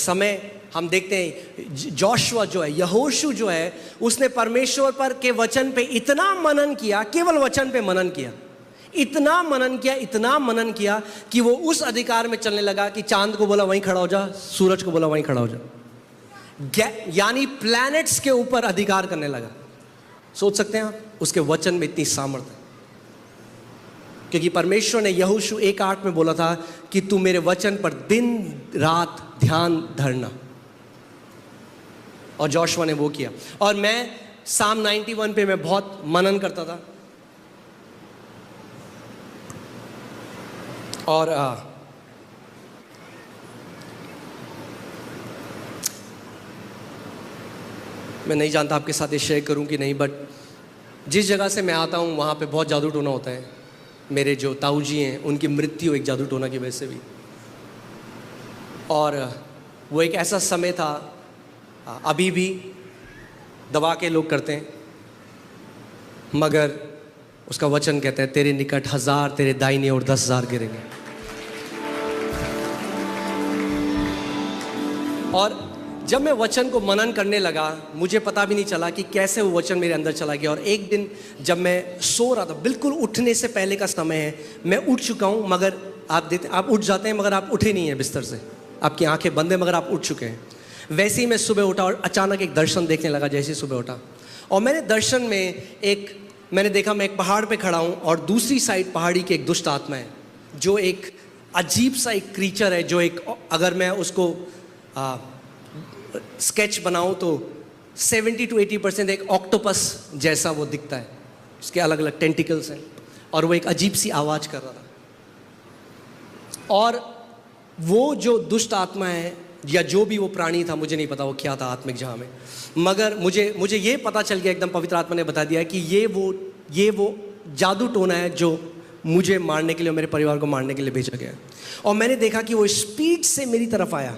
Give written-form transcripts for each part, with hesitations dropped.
समय हम देखते हैं जोशुआ जो है, यहोशू जो है, उसने परमेश्वर पर के वचन पे इतना मनन किया, केवल वचन पे मनन किया, इतना मनन किया कि वो उस अधिकार में चलने लगा कि चांद को बोला वहीं खड़ा हो जा, सूरज को बोला वहीं खड़ा हो जा, यानी प्लैनेट्स के ऊपर अधिकार करने लगा। सोच सकते हैं आप, उसके वचन में इतनी सामर्थ्य है, क्योंकि परमेश्वर ने यहोशू 1:8 में बोला था कि तू मेरे वचन पर दिन रात ध्यान धरना, और जोशुआ ने वो किया। और मैं साम 91 पे मैं बहुत मनन करता था, और मैं नहीं जानता आपके साथ ये शेयर करूं कि नहीं, बट जिस जगह से मैं आता हूं वहां पे बहुत जादू टोना होता है। मेरे जो ताऊ जी हैं उनकी मृत्यु एक जादू टोना की वजह से भी, और वो एक ऐसा समय था, अभी भी दबा के लोग करते हैं, मगर उसका वचन कहता है तेरे निकट 1000 तेरे दाहिने और 10,000 गिरेंगे। और जब मैं वचन को मनन करने लगा, मुझे पता भी नहीं चला कि कैसे वो वचन मेरे अंदर चला गया। और एक दिन जब मैं सो रहा था, बिल्कुल उठने से पहले का समय है, मैं उठ चुका हूँ, मगर आप उठ जाते हैं मगर आप उठे नहीं हैं बिस्तर से, आपकी आंखें बंद हैं मगर आप उठ चुके हैं। वैसे ही मैं सुबह उठा और अचानक एक दर्शन देखने लगा। जैसे ही सुबह उठा और मैंने दर्शन में मैंने देखा मैं एक पहाड़ पे खड़ा हूँ और दूसरी साइड पहाड़ी की एक दुष्ट आत्मा है, जो एक अजीब सा एक क्रीचर है, जो एक, अगर मैं उसको स्केच बनाऊँ तो 70 to 80% एक ऑक्टोपस जैसा वो दिखता है, उसके अलग अलग टेंटिकल्स हैं, और वो एक अजीब सी आवाज़ कर रहा था। और वो जो दुष्ट आत्मा है या जो भी वो प्राणी था, मुझे नहीं पता वो क्या था आत्मिक जहाँ में, मगर मुझे ये पता चल गया, एकदम पवित्र आत्मा ने बता दिया कि ये वो जादू टोना है जो मुझे मारने के लिए और मेरे परिवार को मारने के लिए भेजा गया। और मैंने देखा कि वो स्पीड से मेरी तरफ आया,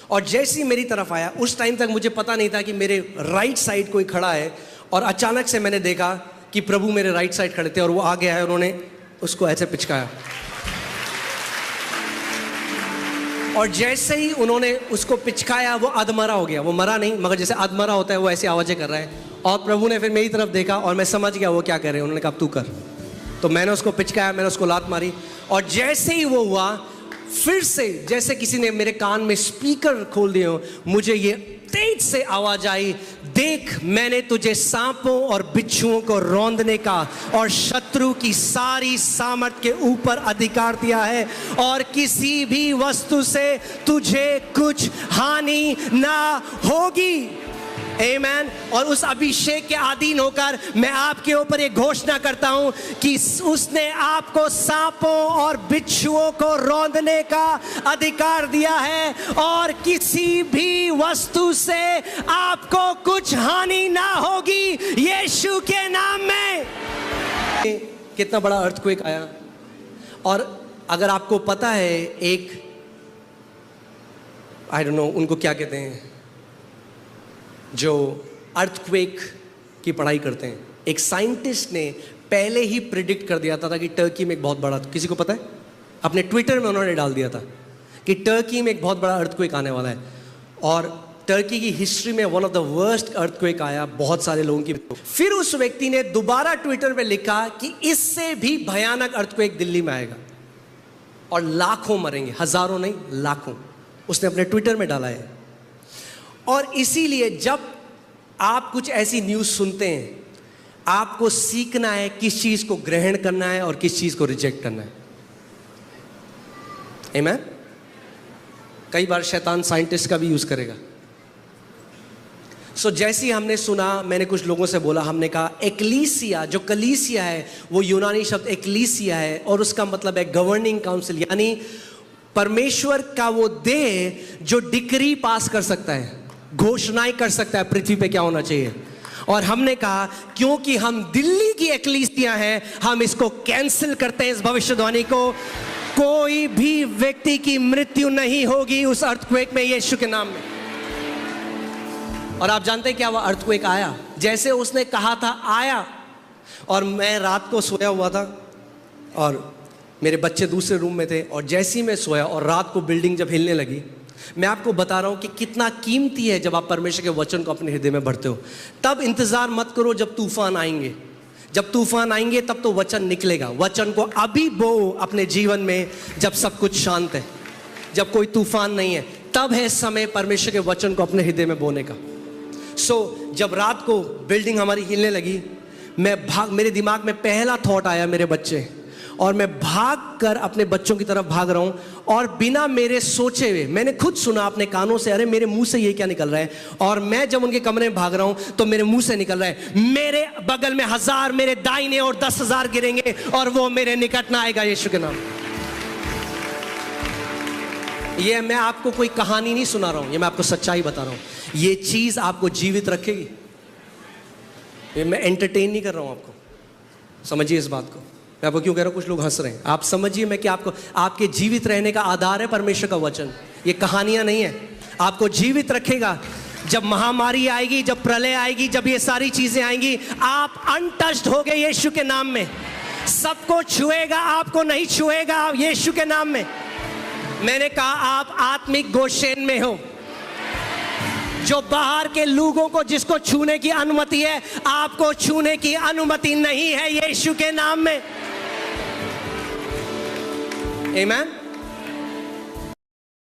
और जैसे ही मेरी तरफ आया, उस टाइम तक मुझे पता नहीं था कि मेरे राइट साइड कोई खड़ा है, और अचानक से मैंने देखा कि प्रभु मेरे राइट साइड खड़े थे और वो आ गया है, उन्होंने उसको ऐसे पिचकाया, और जैसे ही उन्होंने उसको पिचकाया वो अधमरा हो गया। वो मरा नहीं, मगर जैसे अधमरा होता है वो ऐसी आवाज़ें कर रहा है। और प्रभु ने फिर मेरी तरफ देखा और मैं समझ गया वो क्या कह रहे हैं। उन्होंने कहा तू कर, तो मैंने उसको पिचकाया, मैंने उसको लात मारी, और जैसे ही वो हुआ, फिर से जैसे किसी ने मेरे कान में स्पीकर खोल दिए हो, मुझे ये तेज से आवाज आई, देख मैंने तुझे सांपों और बिच्छुओं को रौंदने का और शत्रु की सारी सामर्थ के ऊपर अधिकार दिया है, और किसी भी वस्तु से तुझे कुछ हानि ना होगी। आमीन। और उस अभिषेक के अधीन होकर मैं आपके ऊपर ये घोषणा करता हूं कि उसने आपको सांपों और बिच्छुओं को रौंदने का अधिकार दिया है, और किसी भी वस्तु से आपको कुछ हानि ना होगी यीशु के नाम में। कितना बड़ा अर्थक्वेक आया। और अगर आपको पता है, एक आई डोंट नो उनको क्या कहते हैं, जो अर्थक्वेक की पढ़ाई करते हैं, एक साइंटिस्ट ने पहले ही प्रिडिक्ट कर दिया था कि टर्की में एक बहुत बड़ा, किसी को पता है, अपने ट्विटर में उन्होंने डाल दिया था कि टर्की में एक बहुत बड़ा अर्थक्वेक आने वाला है। और टर्की की हिस्ट्री में one of the worst earthquake आया, बहुत सारे लोगों की। फिर उस व्यक्ति ने दोबारा ट्विटर पे लिखा कि इससे भी भयानक अर्थक्वेक दिल्ली में आएगा और लाखों मरेंगे, हजारों नहीं लाखों। उसने अपने ट्विटर में डाला है। और इसीलिए जब आप कुछ ऐसी न्यूज़ सुनते हैं, आपको सीखना है किस चीज़ को ग्रहण करना है और किस चीज़ को रिजेक्ट करना है। आमीन। कई बार शैतान साइंटिस्ट का भी यूज़ करेगा। जैसे ही हमने सुना, मैंने कुछ लोगों से बोला, हमने कहा एक्लीसिया, जो कलीसिया है वो यूनानी शब्द एक्लीसिया है, और उसका मतलब है गवर्निंग काउंसिल, यानी परमेश्वर का वो देह जो डिक्री पास कर सकता है, घोषणाएं कर सकता है पृथ्वी पे क्या होना चाहिए। और हमने कहा क्योंकि हम दिल्ली की एक्लीसिया हैं, हम इसको कैंसिल करते हैं, इस भविष्यवाणी को। कोई भी व्यक्ति की मृत्यु नहीं होगी उस अर्थक्वेक में यीशु के नाम में। और आप जानते हैं क्या हुआ? अर्थक्वेक आया जैसे उसने कहा था, आया। और मैं रात को सोया हुआ था और मेरे बच्चे दूसरे रूम में थे, और जैसे ही मैं सोया और रात को बिल्डिंग जब हिलने लगी मैं आपको बता रहा हूं कि कितना कीमती है जब आप परमेश्वर के वचन को अपने हृदय में भरते हो। तब इंतजार मत करो जब तूफान आएंगे। जब तूफान आएंगे तब तो वचन निकलेगा। वचन को अभी बो अपने जीवन में, जब सब कुछ शांत है, जब कोई तूफान नहीं है, तब है समय परमेश्वर के वचन को अपने हृदय में बोने का। जब रात को बिल्डिंग हमारी हिलने लगी, मेरे दिमाग में पहला थॉट आया मेरे बच्चे, और मैं भाग कर अपने बच्चों की तरफ भाग रहा हूं, और बिना मेरे सोचे हुए मैंने खुद सुना अपने कानों से, अरे मेरे मुंह से ये क्या निकल रहा है। और मैं जब उनके कमरे में भाग रहा हूं तो मेरे मुंह से निकल रहा है, मेरे बगल में 1000, मेरे दाहिने और 10,000 गिरेंगे और वो मेरे निकट ना आएगा, यीशु के नाम। ये मैं आपको कोई कहानी नहीं सुना रहा हूं, ये मैं आपको सच्चाई बता रहा हूं। ये चीज आपको जीवित रखेगी। ये मैं एंटरटेन नहीं कर रहा हूं आपको, समझिए इस बात को। मैं आपको क्यों कह रहा हूं, कुछ लोग हंस रहे हैं, आप समझिए मैं कि आपको, आपके जीवित रहने का आधार है परमेश्वर का वचन। ये कहानियां नहीं है, आपको जीवित रखेगा। जब महामारी आएगी, जब प्रलय आएगी, जब ये सारी चीजें आएंगी, आप अनटच्ड हो गए यीशु के नाम में। सबको छुएगा, आपको नहीं छुएगा यीशु के नाम में। मैंने कहा आप आत्मिक गोशेन में हो। जो बाहर के लोगों को जिसको छूने की अनुमति है, आपको छूने की अनुमति नहीं है यीशु के नाम में। आमीन।